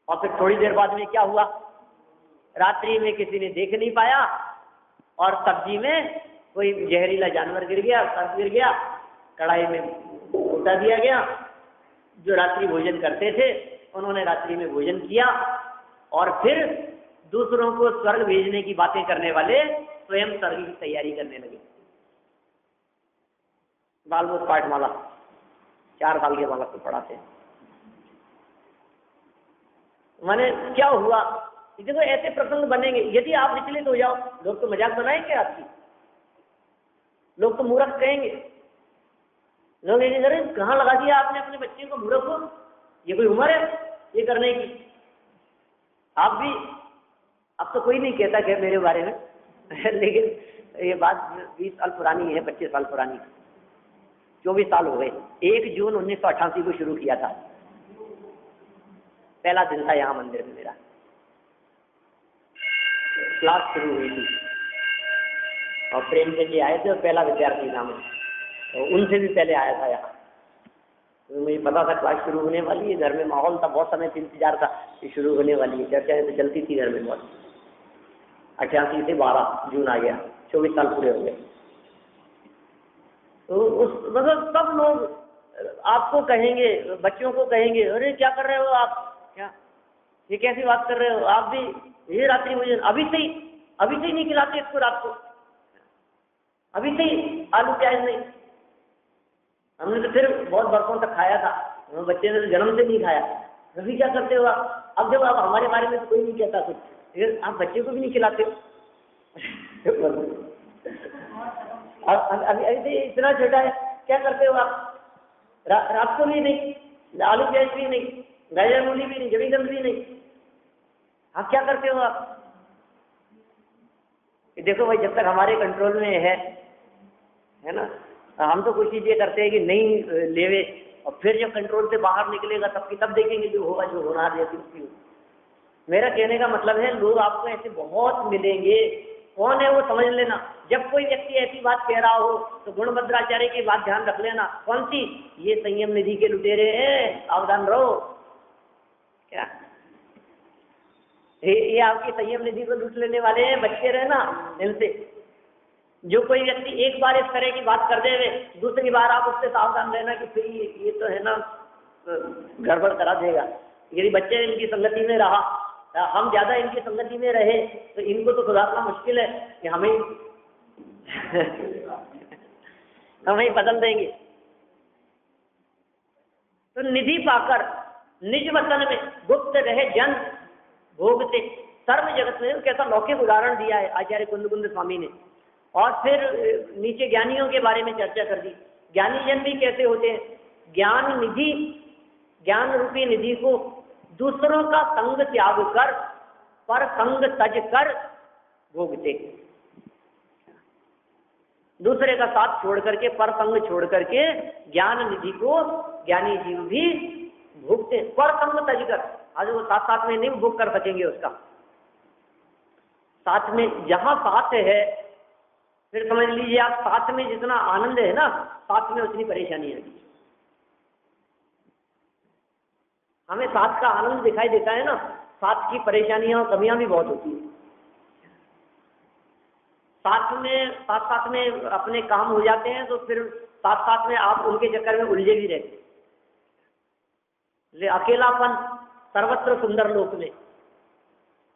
A: और फिर थोड़ी देर बाद में क्या हुआ, रात्रि में किसी ने देख नहीं पाया और सब्जी में कोई जहरीला जानवर गिर गया, सर्प गिर गया, कढ़ाई में उठा दिया गया। जो रात्रि भोजन करते थे उन्होंने रात्रि में भोजन किया और फिर दूसरों को स्वर्ग भेजने की बातें करने वाले स्वयं स्वर्ग की तैयारी करने लगे। भागवत पाठमाला 4 साल के बालक को पढ़ाते हैं। माने क्या हुआ, देखो ऐसे प्रसंग बनेंगे। यदि आप विचलित हो जाओ, लोग तो मजाक बनाएंगे आपकी, लोग तो मूर्ख कहेंगे। लोग ये कह रहे कहाँ लगा दिया आपने अपने बच्चे को मूर्ख को, ये कोई उम्र है ये करने की। आप भी, अब तो कोई नहीं कहता क्या मेरे बारे में लेकिन ये बात 20 साल पुरानी है, 25 साल पुरानी, 24 साल हो गए। 1 जून 1988 को शुरू किया था, पहला दिन था यहाँ मंदिर में मेरा, क्लास शुरू हुई थी और प्रेमचंद जी आए थे और पहला विद्यार्थी था मैं, तो उनसे भी पहले आया था यहाँ। तो मुझे पता था क्लास शुरू होने वाली है, घर में माहौल था, बहुत समय से इंतजार था कि शुरू होने वाली है, चर्चाएं तो चलती थी घर में बहुत। 88 से 12 जून आ गया, 24 साल पूरे हो गए। तो उस मतलब सब लोग आपको कहेंगे, बच्चों को कहेंगे, अरे क्या कर रहे हो आप, क्या ये कैसी बात कर रहे हो आप भी, ये रात्रि भोजन अभी से ही नहीं खिलाते इसको रात को, अभी से ही आलू प्याज नहीं। हमने तो फिर बहुत बरसों तक खाया था, बच्चे ने तो जन्म से नहीं खाया, अभी क्या करते हो आप। अब जब आप हमारे बारे में तो कोई नहीं कहता कुछ, फिर आप बच्चे को भी नहीं खिलाते हो अभी इतना छोटा है, क्या करते हो आप, रात को भी नहीं, आलू प्याज भी नहीं, गाजर मूली भी नहीं, जमीगंद भी नहीं, आप क्या करते हो आप। देखो भाई, जब तक हमारे कंट्रोल में है ना, हम तो कोशिश ये करते हैं कि नहीं लेवे, और फिर जब कंट्रोल से बाहर निकलेगा तब देखेंगे जो होगा, जो होना जैसी। मेरा कहने का मतलब है, लोग आपको ऐसे बहुत मिलेंगे, कौन है वो समझ लेना। जब कोई व्यक्ति ऐसी बात कह रहा हो तो गुणभद्राचार्य की बात ध्यान रख लेना, कौन सी, ये संयम निधि के लुटेरे हैं, सावधान रहो। क्या ये आपकी संयम निधि को लूट लेने वाले हैं, बच्चे रहना इनसे। जो कोई व्यक्ति एक बार इस तरह की बात कर देवे, दूसरी बार आप उससे सावधान रहना कि फिर ये तो है ना गड़बड़ करा देगा। यदि बच्चे इनकी संगति में रहा, हम ज्यादा इनकी संगति में रहे तो इनको तो सुधारना मुश्किल है कि हमें हमें बदल देंगे। तो निधि पाकर निज वतन में गुप्त रहे जन भोगते सर्व जगत में, कैसा लौकिक उदाहरण दिया है आचार्य कुंद स्वामी ने। और फिर नीचे ज्ञानियों के बारे में चर्चा कर दी। ज्ञानी जन भी कैसे होते हैं, ज्ञान निधि, ज्ञान रूपी निधि को दूसरों का संग त्याग कर, पर संग तज कर भोगते। दूसरे का साथ छोड़ करके, पर संग छोड़ करके ज्ञान निधि को ज्ञानी जीव भी भोगते, पर संग तज कर। आज वो साथ में नहीं भोग कर सकेंगे उसका, साथ में जहां साथ है, फिर समझ लीजिए आप, साथ में जितना आनंद है ना, साथ में उतनी परेशानी है। हमें साथ का आनंद दिखाई देता है ना, साथ की परेशानियां और कमियां भी बहुत होती है। साथ साथ में अपने काम हो जाते हैं तो फिर साथ साथ में आप उनके चक्कर में उलझे भी रहते। अकेलापन सर्वत्र सुंदर लोक में,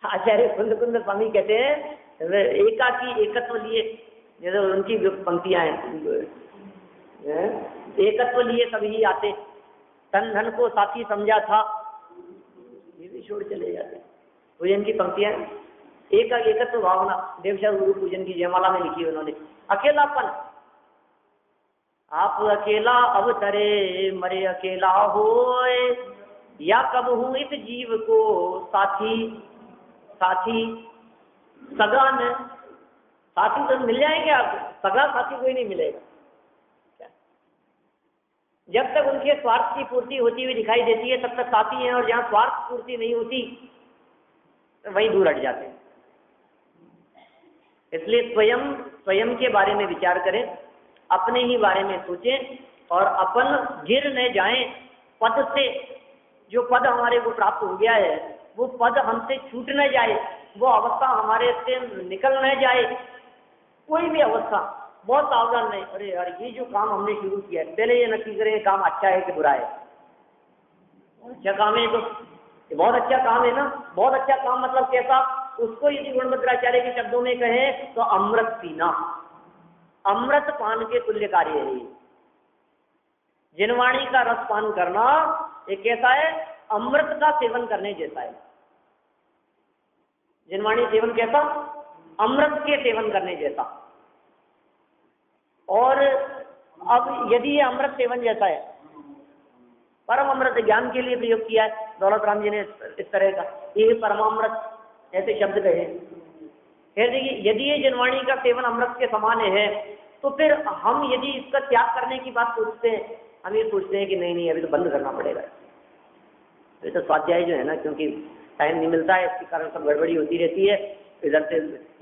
A: आचार्य कुंद स्वामी कहते हैं एकाकी एकत्व लिए, जैसे उनकी पंक्तियां हैं, एकत्व लिए सभी आते, तन धन को साथी समझा था, ये भी छोड़ चले जाते। तो इनकी पंक्तियां एकत्व भावना, देवशा गुरु पूजन की जयमाला में लिखी है उन्होंने। अकेलापन, आप अकेला अवतरे मरे अकेला होए, या कब हूँ इस जीव को साथी सगा न, साथी तो मिल जाएंगे आपको, सगा साथी कोई नहीं मिलेगा। जब तक उनके स्वार्थ की पूर्ति होती हुई दिखाई देती है तब तक साथी हैं, और जहाँ स्वार्थ पूर्ति नहीं होती तो वहीं दूर हट जाते हैं। इसलिए स्वयं के बारे में विचार करें, अपने ही बारे में सोचें, और अपन गिर न जाएं पद से। जो पद हमारे को प्राप्त हो गया है वो पद हमसे छूट न जाए, वो अवस्था हमारे से निकल न जाए, कोई भी अवस्था। बहुत सावधान नहीं, अरे यार ये जो काम हमने शुरू किया है, पहले ये नक्की करें काम अच्छा है कि बुरा है। अच्छा काम है तो ये बहुत अच्छा काम है ना, बहुत अच्छा काम मतलब कैसा, उसको यदि गुणभद्राचार्य के शब्दों में कहें तो अमृत पीना, अमृत पान के तुल्य कार्य है। जिनवाणी का रस पान करना एक कैसा है, अमृत का सेवन करने जैसा है। जिनवाणी सेवन कैसा, अमृत के सेवन करने जैसा। और अब यदि ये अमृत सेवन जैसा है, परम अमृत ज्ञान के लिए प्रयोग किया है दौलत राम जी ने इस तरह का, ये परमामृत ऐसे शब्द कहे। फिर देखिए यदि ये जिनवाणी का सेवन अमृत के समान है तो फिर हम यदि इसका त्याग करने की बात सोचते हैं, हम ये सोचते हैं कि नहीं अभी तो बंद करना पड़ेगा। ये तो स्वाध्याय जो है ना, क्योंकि टाइम नहीं मिलता है, इसके कारण सब गड़बड़ी होती रहती है। इधर से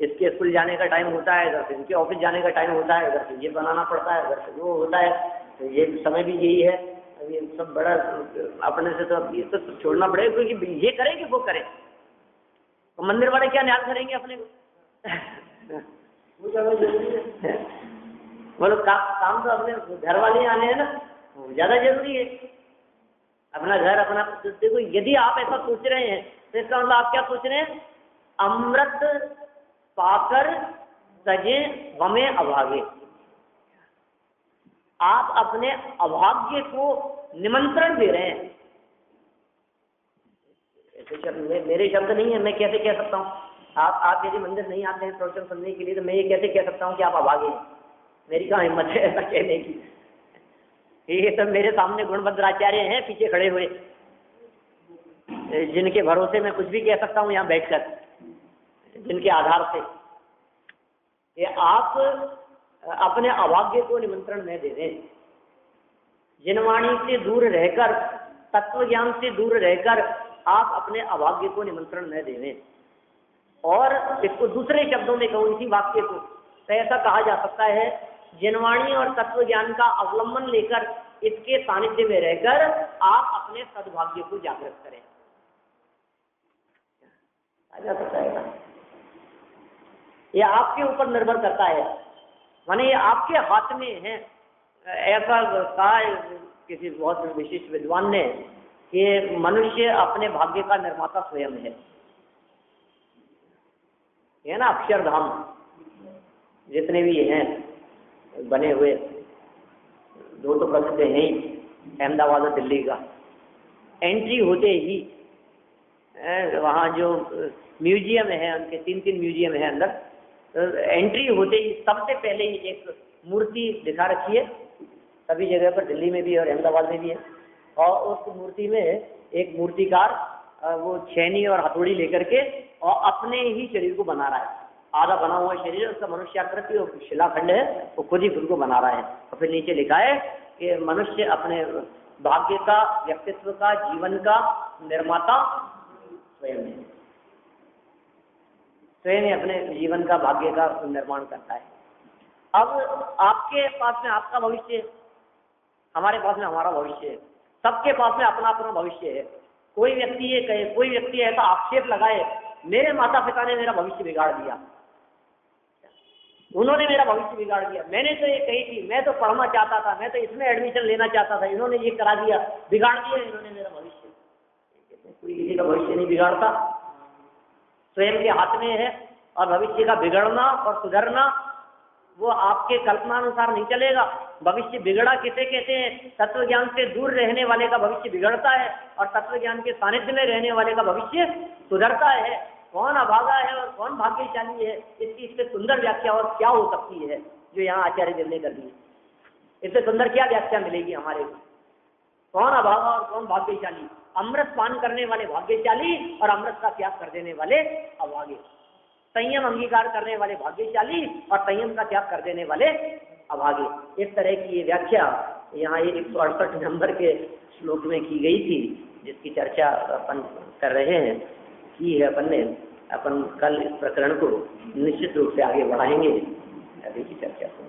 A: इसके स्कूल जाने का टाइम होता है, इधर से इनके ऑफिस जाने का टाइम होता है, इधर से ये बनाना पड़ता है, इधर से वो होता है, तो ये समय भी यही है। अब ये सब बड़ा अपने से तो अब ये तो छोड़ना पड़ेगा, क्योंकि ये करें कि वो करें, तो मंदिर वाले क्या न्याय करेंगे अपने को। वो ज़्यादा जरूरी है, बोलो काम तो अपने घर वाले आने हैं ना, ज़्यादा जरूरी है अपना घर अपना। देखो यदि आप ऐसा सोच रहे हैं तो इसका मतलब आप क्या सोच रहे हैं, अमृत पाकर सजे वमे अभागे। आप अपने अभाग्य को निमंत्रण दे रहे हैं। ऐसे शब्द मेरे शब्द नहीं है, मैं कैसे कह सकता हूँ। आप यदि मंदिर नहीं आते हैं प्रवचन सुनने के लिए तो मैं ये कैसे कह सकता हूँ कि आप अभागे हैं। मेरी कहाँ हिम्मत है ऐसा कहने की। ये सब मेरे सामने गुणभद्राचार्य हैं पीछे खड़े हुए, जिनके भरोसे मैं कुछ भी कह सकता हूँ यहाँ बैठकर, जिनके आधार से ये आप अपने अभाग्य को निमंत्रण न दे दें। जिनवाणी से दूर रहकर, तत्व ज्ञान से दूर रहकर आप अपने अभाग्य को निमंत्रण न दें। और इसको दूसरे शब्दों में कहूँ इसी वाक्य को, तो ऐसा कहा जा सकता है, जिनवाणी और तत्व ज्ञान का अवलंबन लेकर इसके सानिध्य में रहकर आप अपने सद्भाग्य को जागृत करें। जा सकता है, ये आपके ऊपर निर्भर करता है, माने ये आपके हाथ में है। ऐसा कहा किसी बहुत विशिष्ट विद्वान ने कि मनुष्य अपने भाग्य का निर्माता स्वयं है ना। अक्षरधाम जितने भी हैं बने हुए, दो तो प्रसिद्ध हैं ही, अहमदाबाद और दिल्ली का। एंट्री होते ही वहाँ जो म्यूजियम है, उनके 3 म्यूजियम है अंदर, तो एंट्री होते ही सबसे पहले ही एक मूर्ति दिखा रखी है, सभी जगह पर, दिल्ली में भी और अहमदाबाद में भी है। और उस मूर्ति में एक मूर्तिकार वो छेनी और हथौड़ी लेकर के और अपने ही शरीर को बना रहा है। आधा बना हुआ शरीर, उसका मनुष्याकृति और शिलाखंड है, वो खुद ही खुद को बना रहा है। और फिर नीचे लिखा है कि मनुष्य अपने भाग्य का, व्यक्तित्व का, जीवन का निर्माता स्वयं है। स्वयं अपने जीवन का, भाग्य का निर्माण करता है। अब आपके पास में आपका भविष्य है, हमारे पास में हमारा भविष्य है, सबके पास में अपना अपना भविष्य है। कोई व्यक्ति ये कहे, कोई व्यक्ति ऐसा आक्षेप लगाए मेरे माता पिता ने मेरा भविष्य बिगाड़ दिया, उन्होंने मेरा भविष्य बिगाड़ दिया, मैंने तो ये कही थी, मैं तो पढ़ना चाहता था, मैं तो इसमें एडमिशन लेना चाहता था, इन्होंने ये करा दिया, बिगाड़ दिया इन्होंने मेरा भविष्य। कोई किसी का भविष्य नहीं बिगाड़ता, स्वयं के हाथ में है। और भविष्य का बिगड़ना और सुधरना वो आपके कल्पनानुसार नहीं चलेगा। भविष्य बिगड़ा किसे कहते हैं? तत्व ज्ञान से दूर रहने वाले का भविष्य बिगड़ता है और तत्व ज्ञान के सानिध्य में रहने वाले का भविष्य सुधरता है। कौन अभागा है और कौन भाग्यशाली है, इसकी इससे सुंदर व्याख्या और क्या हो सकती है जो यहाँ आचार्य देव ने कर दी? इससे सुंदर क्या व्याख्या मिलेगी हमारे को? कौन अभागा और कौन भाग्यशाली? अमृत पान करने वाले भाग्यशाली और अमृत का त्याग कर देने वाले अभागे। संयम अंगीकार करने वाले भाग्यशाली और संयम का त्याग कर देने वाले अभागे। इस तरह की ये व्याख्या यहाँ ये 168 नंबर के श्लोक में की गई थी, जिसकी चर्चा अपन कर रहे हैं, की है अपन ने। अपन कल इस प्रकरण को निश्चित रूप से आगे बढ़ाएंगे। अभी की चर्चा को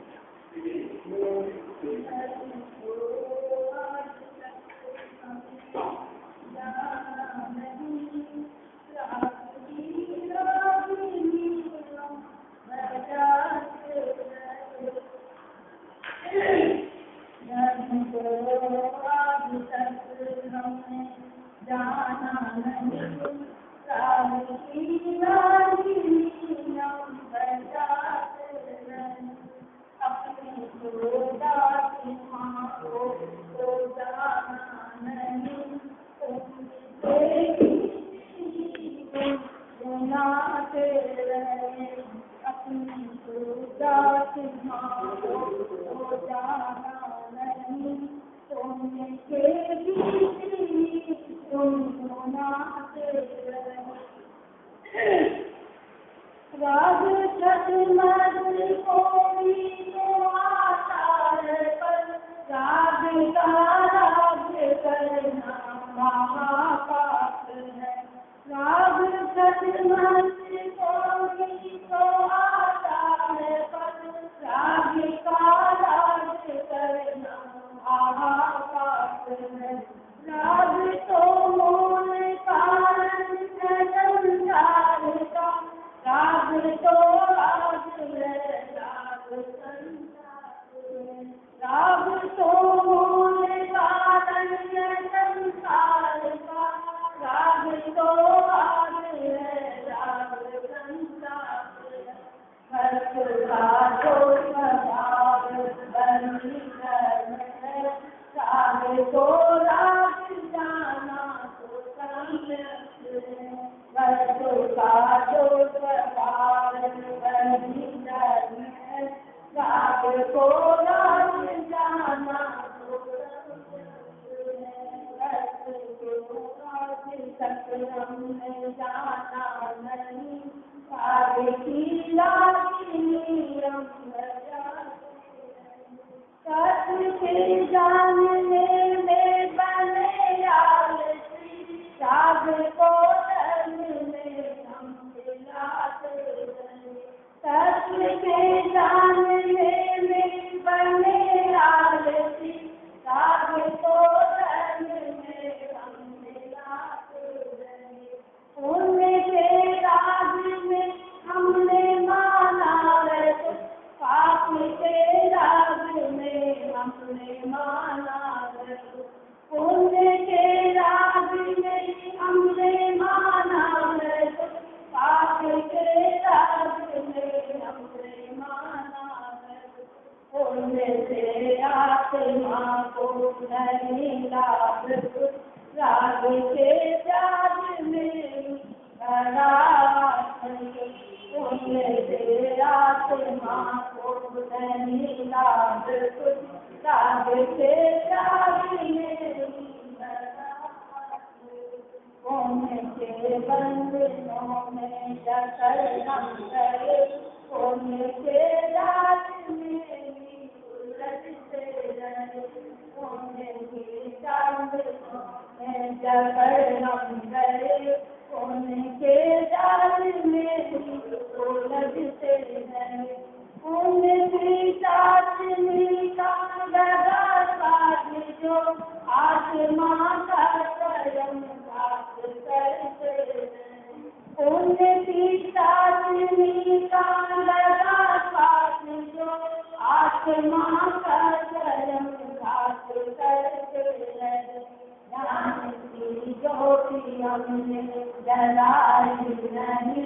B: हमने जलाई नहीं,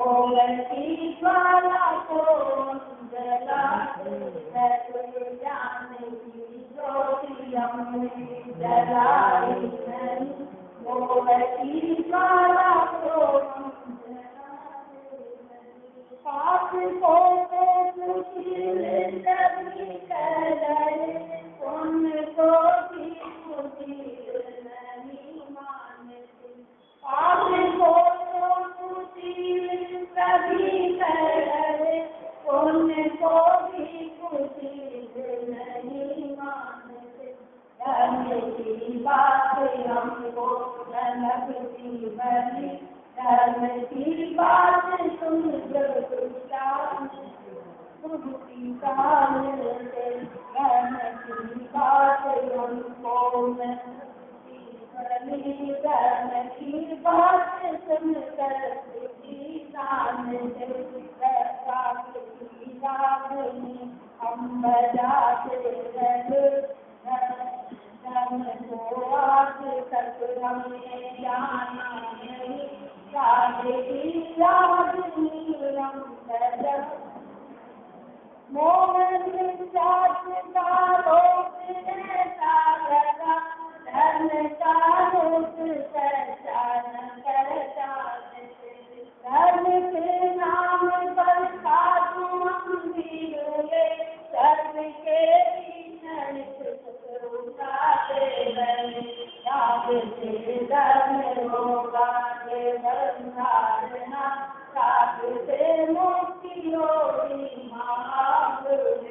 B: ओवरती ज्वाला को जलाते रहे, जाने की ज्योति हमने जलाई नहीं, ओवरती ज्वाला को पाप को तो सुशील कभी करे, पुण्य को भी सुशील नहीं मानते। पाप को तो सुशील कभी करे, पुण्य को भी सुशील नहीं मानते। धर्म की बात हमको लगती बड़ी, धर्म की बात सुन बुद्धि काल से, धर्म की बात हमको बड़ी, धर्म की बात सुन कर बुद्धि काल से, हम बजाते रहे धर्म को आज तक हमने जाना नहीं, मोहन चाचता लोक सागरा, धर्म का लोक पहचान करता, धर्म के नाम पर साधु मंदिर, धर्म के भीतर उठाते रहे, धर्म होगा धारणा, साध से मुक्ति होगी महापुरुष,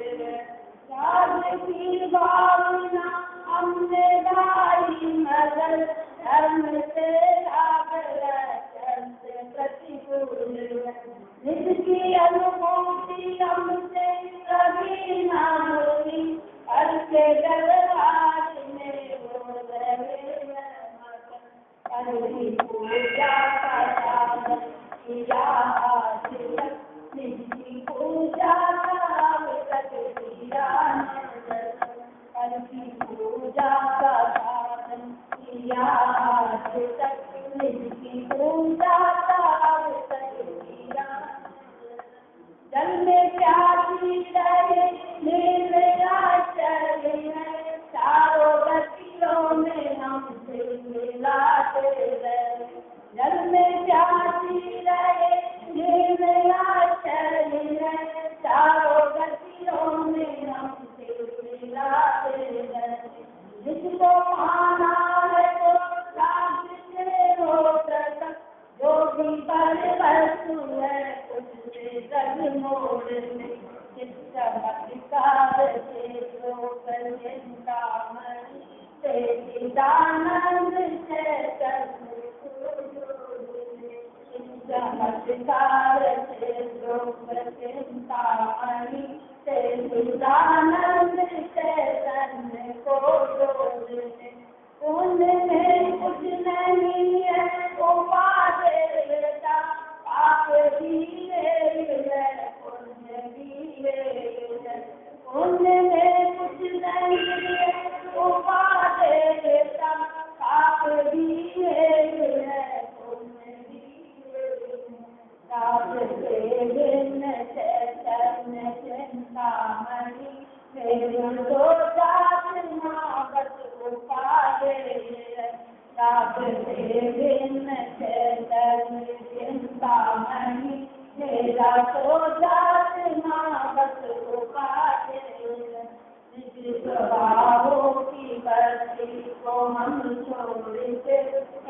B: साध की भावना हमने लाई मदद, धर्म से लाभ रक्षण से प्रतिकूल, जिसकी अनुभूति हमसे कभी ना हुई, हर के दरबार में वो रहे हरि पूजा का साधन किया आज तक, निजी पूजा का तक किया हरि पूजा का साधन किया आज तक, निजी पूजा का तक किया। जल में प्यासी रहे निर्याचल है, चारों गतियों में हमसे मिलाते रहे, जल में प्यासी रहे निर्याचल है, चारों गतियों में हमसे मिलाते रहे, जिसको पाना है तो राज से रोक तक, जो भी पर वस्तु है उससे जग मोड़ में, चमत्कार से लोक चिंतामणि, से दानंद से चमत्कार से लोक चिंतामणि, से दानंद से तन को जोड़ने, उनमें कुछ नहीं है वो पाते बेटा, पाप भी है पुण्य भी है, उनमें कुछ नहीं है वो पाते बेटा, पाप भी है पुण्य भी है, साथ से भिन्न चैतन्य चिंतामणि, मेरे दो जात नागत उपाय, साथ से भिन्न चैतन्य चिंतामणि, मेरा तो जात नागत उपाय, स्वभावों की बस्ती को हम छोड़ते,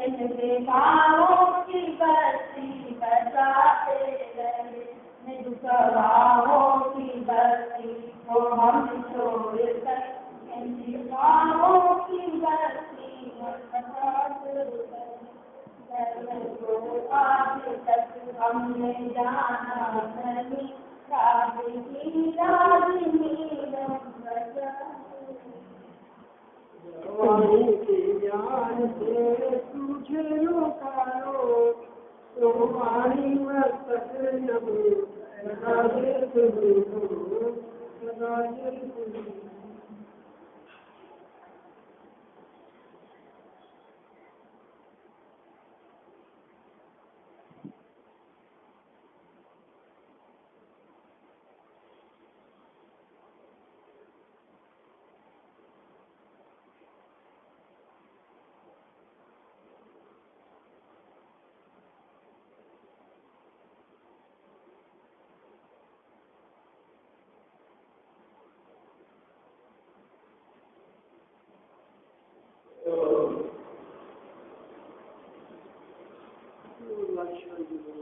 B: इन विकारों की बस्ती बचाते रहे, निज स्वभावों की बस्ती को हम छोड़कर, इन विकारों की बस्ती बचाते रहे, धर्म को आज तक हमने जाना नहीं, राज की राजनी
C: वाणी के ज्ञान से तुझे रोकारो, तो वाणी मस्तक नभो सदा देखो, सदा देखो। रामेश्वर जी बोले।